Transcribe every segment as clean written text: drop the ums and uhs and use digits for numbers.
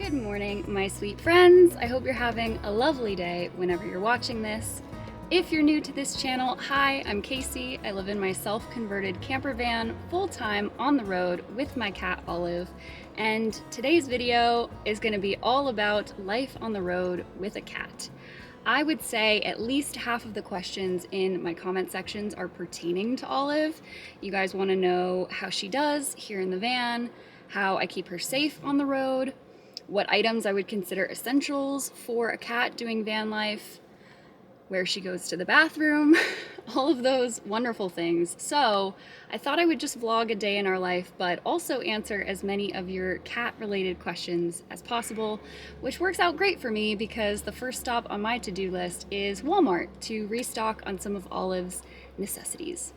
Good morning, my sweet friends. I hope you're having a lovely day whenever you're watching this. If you're new to this channel, hi, I'm Casey. I live in my self-converted camper van full-time on the road with my cat Olive, and today's video is going to be all about life on the road with a cat. I would say at least half of the questions in my comment sections are pertaining to Olive. You guys want to know how she does here in the van, how I keep her safe on the road, what items I would consider essentials for a cat doing van life, where she goes to the bathroom, all of those wonderful things. So I thought I would just vlog a day in our life, but also answer as many of your cat-related questions as possible, which works out great for me because the first stop on my to-do list is Walmart to restock on some of Olive's necessities.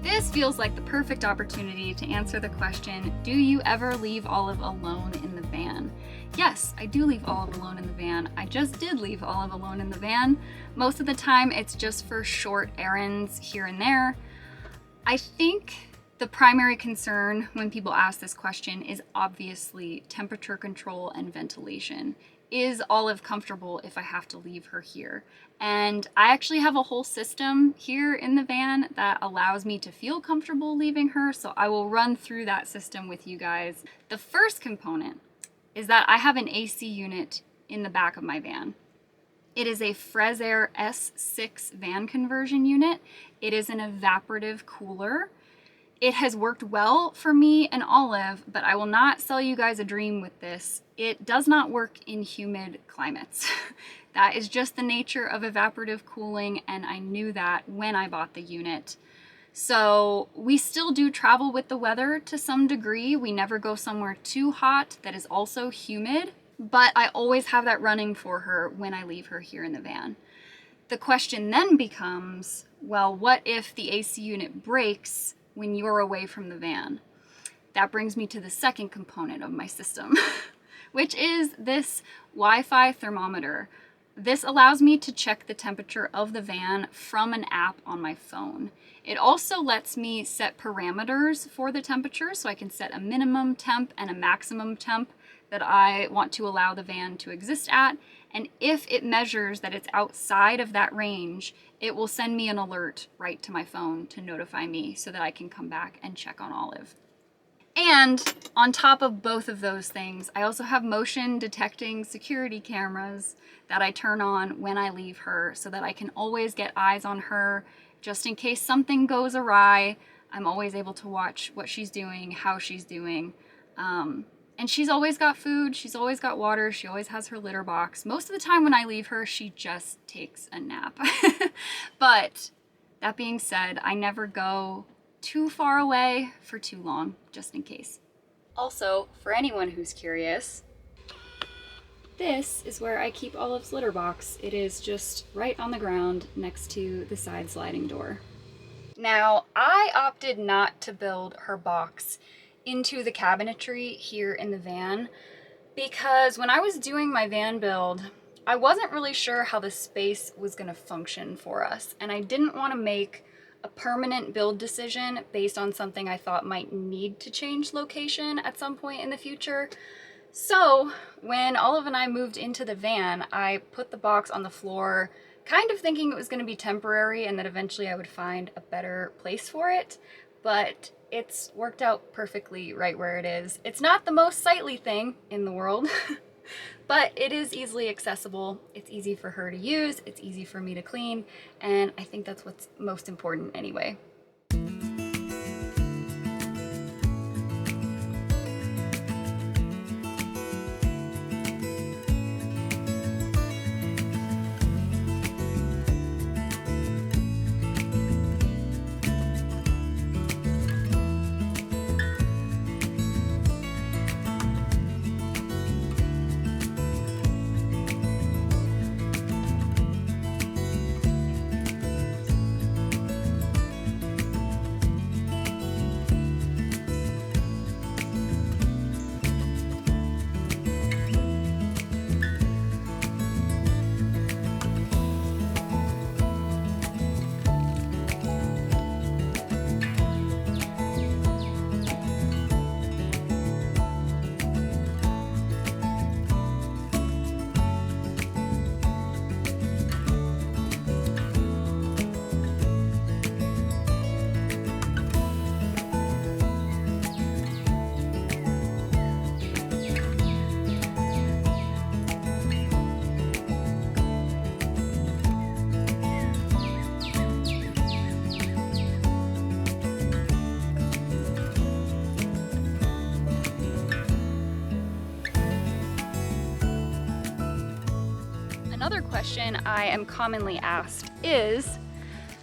This feels like the perfect opportunity to answer the question, do you ever leave Olive alone in the van? Yes, I do leave Olive alone in the van. I just did leave Olive alone in the van. Most of the time it's just for short errands here and there. I think the primary concern when people ask this question is obviously temperature control and ventilation. Is Olive comfortable if I have to leave her here? And I actually have a whole system here in the van that allows me to feel comfortable leaving her, so I will run through that system with you guys. The first component is that I have an AC unit in the back of my van. It is a Fresair S6 van conversion unit. It is an evaporative cooler. It has worked well for me and Olive, but I will not sell you guys a dream with this. It does not work in humid climates. That is just the nature of evaporative cooling, and I knew that when I bought the unit. So we still do travel with the weather to some degree. We never go somewhere too hot that is also humid, but I always have that running for her when I leave her here in the van. The question then becomes, well, what if the AC unit breaks when you're away from the van? That brings me to the second component of my system, which is this Wi-Fi thermometer. This allows me to check the temperature of the van from an app on my phone. It also lets me set parameters for the temperature, so I can set a minimum temp and a maximum temp that I want to allow the van to exist at. And if it measures that it's outside of that range, it will send me an alert right to my phone to notify me so that I can come back and check on Olive. And on top of both of those things, I also have motion detecting security cameras that I turn on when I leave her so that I can always get eyes on her just in case something goes awry. I'm always able to watch what she's doing, how she's doing. And she's always got food, she's always got water, she always has her litter box. Most of the time when I leave her, she just takes a nap. But that being said, I never go too far away for too long, just in case. Also, for anyone who's curious, this is where I keep Olive's litter box. It is just right on the ground next to the side sliding door. Now, I opted not to build her box into the cabinetry here in the van because when I was doing my van build, I wasn't really sure how the space was going to function for us, and I didn't want to make a permanent build decision based on something I thought might need to change location at some point in the future. So when Olive and I moved into the van, I put the box on the floor, kind of thinking it was going to be temporary and that eventually I would find a better place for it, but it's worked out perfectly right where it is. It's not the most sightly thing in the world, but it is easily accessible. It's easy for her to use, it's easy for me to clean, and I think that's what's most important anyway. Another question I am commonly asked is,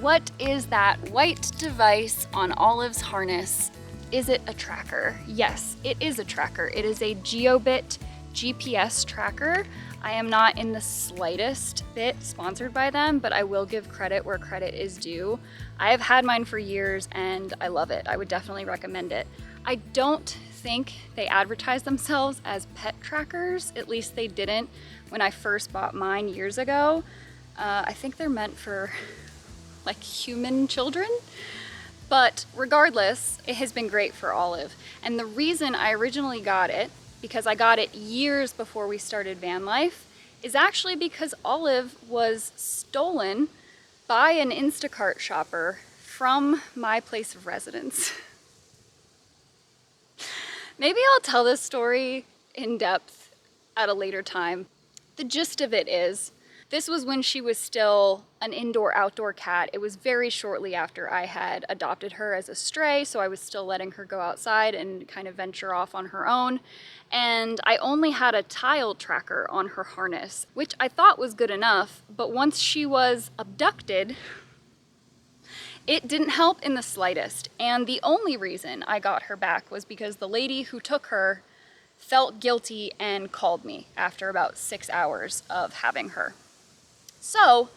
what is that white device on Olive's harness? Is it a tracker? Yes, it is a tracker. It is a Geobit GPS tracker. I am not in the slightest bit sponsored by them, but I will give credit where credit is due. I have had mine for years and I love it. I would definitely recommend it. I don't think they advertise themselves as pet trackers, at least they didn't when I first bought mine years ago. I think they're meant for like human children, but regardless, it has been great for Olive. And the reason I originally got it, because I got it years before we started van life, is actually because Olive was stolen by an Instacart shopper from my place of residence. Maybe I'll tell this story in depth at a later time. The gist of it is, this was when she was still an indoor-outdoor cat. It was very shortly after I had adopted her as a stray, so I was still letting her go outside and kind of venture off on her own. And I only had a tile tracker on her harness, which I thought was good enough, but once she was abducted, it didn't help in the slightest. And the only reason I got her back was because the lady who took her felt guilty and called me after about 6 hours of having her. So,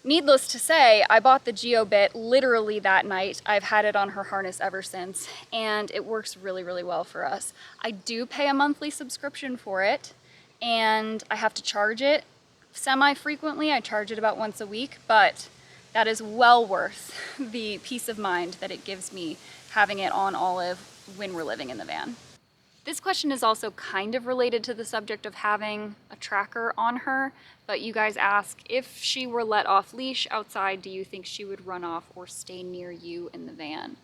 needless to say, I bought the Geobit literally that night. I've had it on her harness ever since, and it works really, really well for us. I do pay a monthly subscription for it, and I have to charge it semi-frequently. I charge it about once a week, but that is well worth the peace of mind that it gives me having it on Olive when we're living in the van. This question is also kind of related to the subject of having a tracker on her, but you guys ask, if she were let off leash outside, do you think she would run off or stay near you in the van?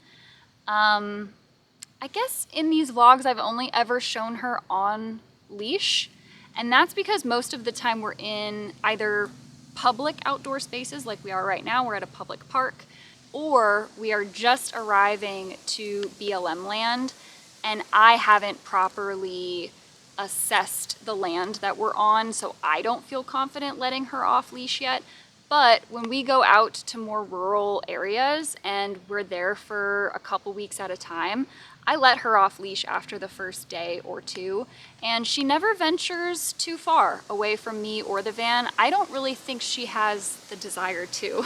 I I guess in these vlogs I've only ever shown her on leash, and that's because most of the time we're in either public outdoor spaces like we are right now, we're at a public park, or we are just arriving to BLM land and I haven't properly assessed the land that we're on, so I don't feel confident letting her off leash yet. But when we go out to more rural areas and we're there for a couple weeks at a time, I let her off leash after the first day or two, and she never ventures too far away from me or the van. I don't really think she has the desire to.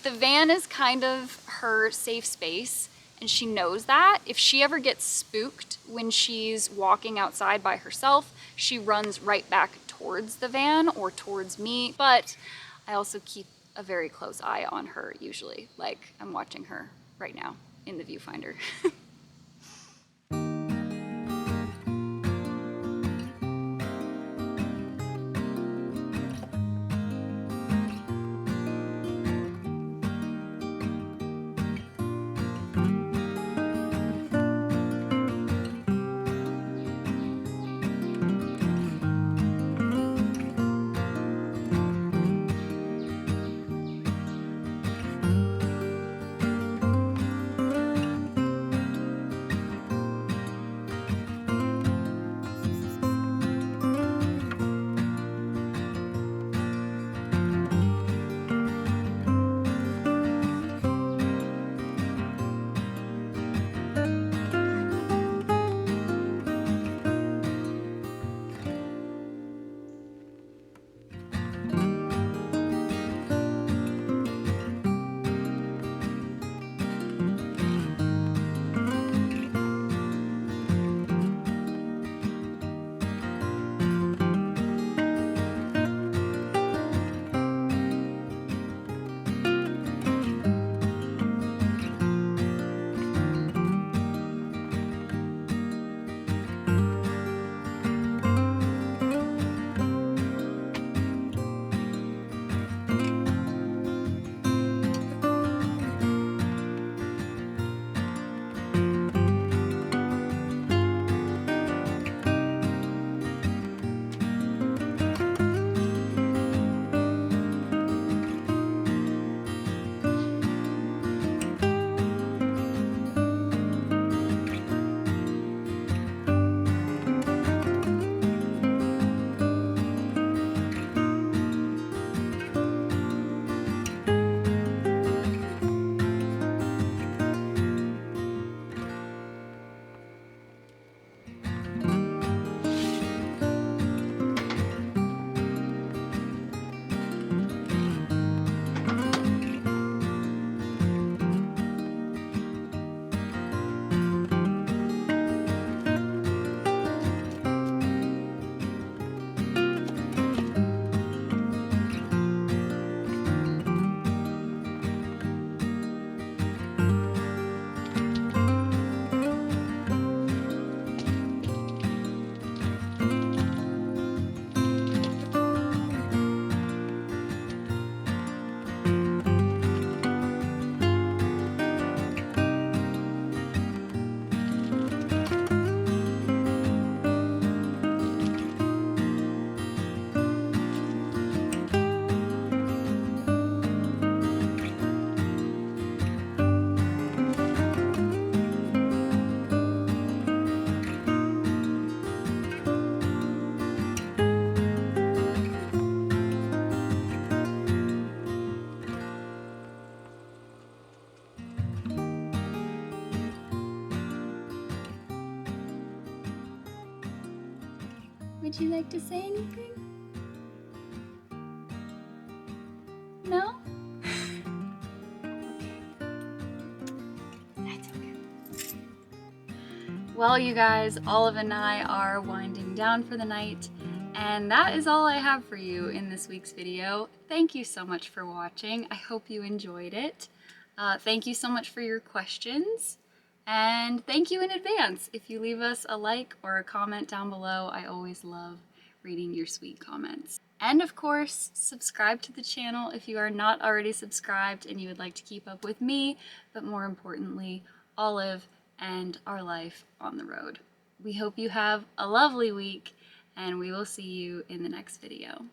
The van is kind of her safe space, and she knows that. If she ever gets spooked when she's walking outside by herself, she runs right back towards the van or towards me. But I also keep a very close eye on her usually, like I'm watching her right now in the viewfinder. Would you like to say anything? No? That's okay. Well, you guys, Olive and I are winding down for the night, and that is all I have for you in this week's video. Thank you so much for watching. I hope you enjoyed it. Thank you so much for your questions. And thank you in advance if you leave us a like or a comment down below. I always love reading your sweet comments. And of course, subscribe to the channel if you are not already subscribed and you would like to keep up with me, but more importantly, Olive and our life on the road. We hope you have a lovely week, and we will see you in the next video.